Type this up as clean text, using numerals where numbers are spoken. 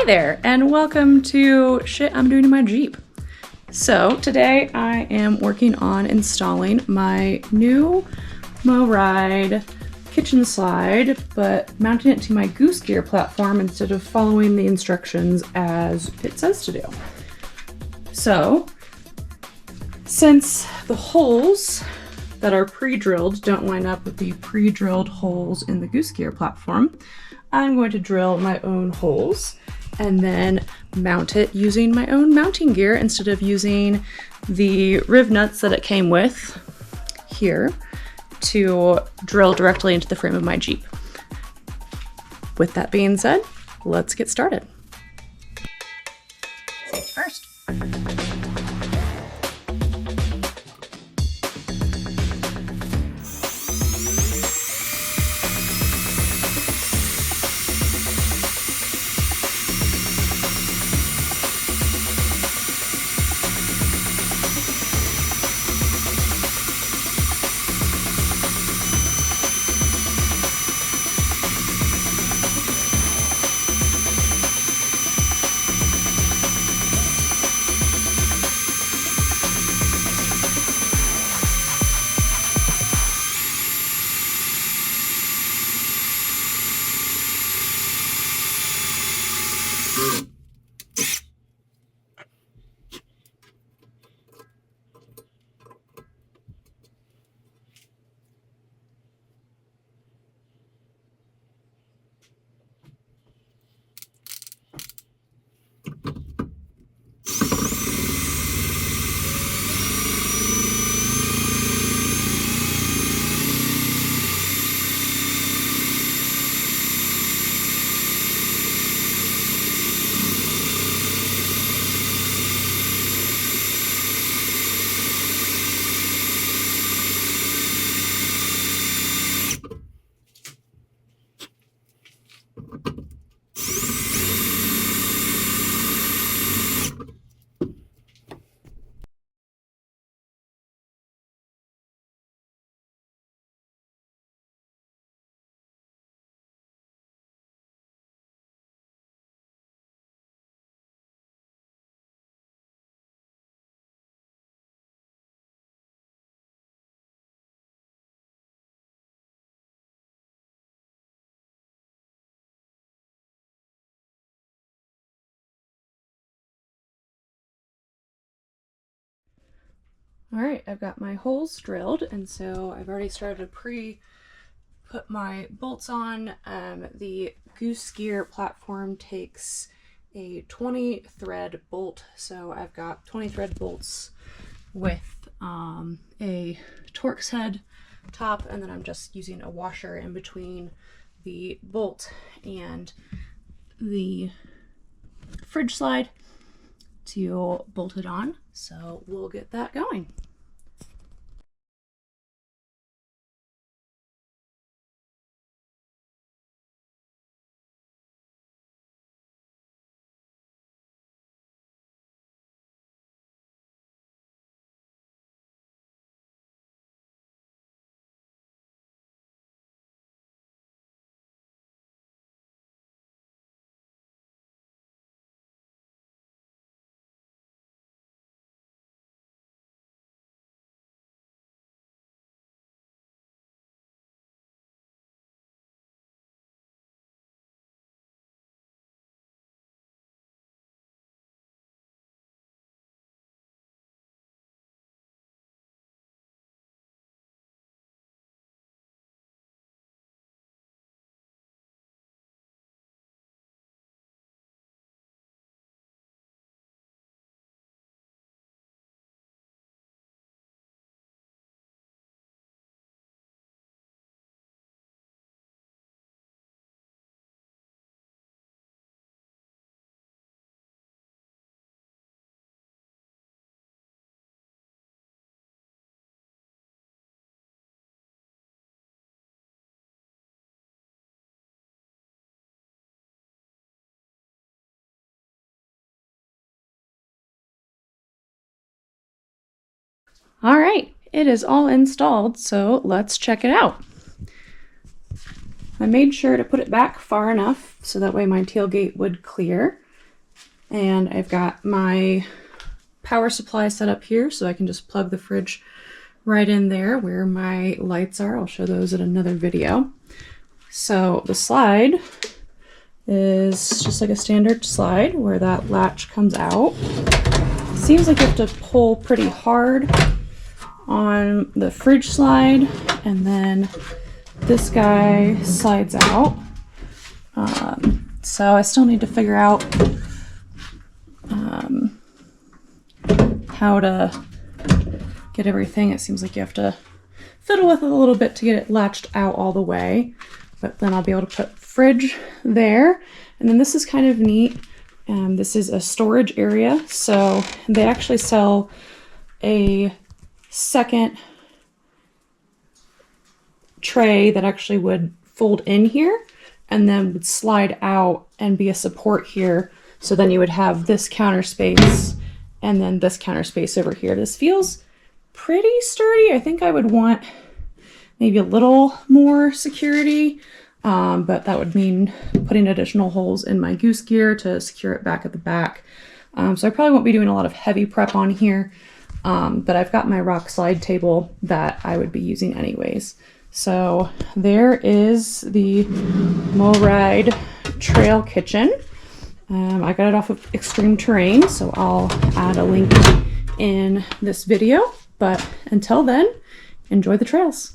Hi there, and welcome to Shit I'm Doing in My Jeep. So today I am working on installing my new MORryde kitchen slide, but mounting it to my Goose gear platform instead of following the instructions as it says to do. So, since the holes that are pre-drilled don't line up with the pre-drilled holes in the Goose gear platform, I'm going to drill my own holes and then mount it using my own mounting gear instead of using the riv nuts that it came with here to drill directly into the frame of my Jeep. With that being said, let's get started. Safety first. Alright, I've got my holes drilled, and so I've already started to put my bolts on. The Goose gear platform takes a 20 thread bolt, so I've got 20 thread bolts with a Torx head top, and then I'm just using a washer in between the bolt and the fridge slide to bolt it on. So we'll get that going. All right, it is all installed, so let's check it out. I made sure to put it back far enough so that way my tailgate would clear. And I've got my power supply set up here so I can just plug the fridge right in there where my lights are. I'll show those in another video. So the slide is just like a standard slide where that latch comes out. Seems like you have to pull pretty hard on the fridge slide, and then this guy slides out. So I still need to figure out how to get everything. It seems like you have to fiddle with it a little bit to get it latched out all the way, but then I'll be able to put fridge there. And then this is kind of neat. This is a storage area, so they actually sell a second tray that actually would fold in here and then would slide out and be a support here. So then you would have this counter space and then this counter space over here. This feels pretty sturdy. I think I would want maybe a little more security, but that would mean putting additional holes in my Goose gear to secure it back at the back. So I probably won't be doing a lot of heavy prep on here, but I've got my rock slide table that I would be using anyways. So there is the MORryde Trail Kitchen. I got it off of Extreme Terrain, so I'll add a link in this video. But until then, enjoy the trails.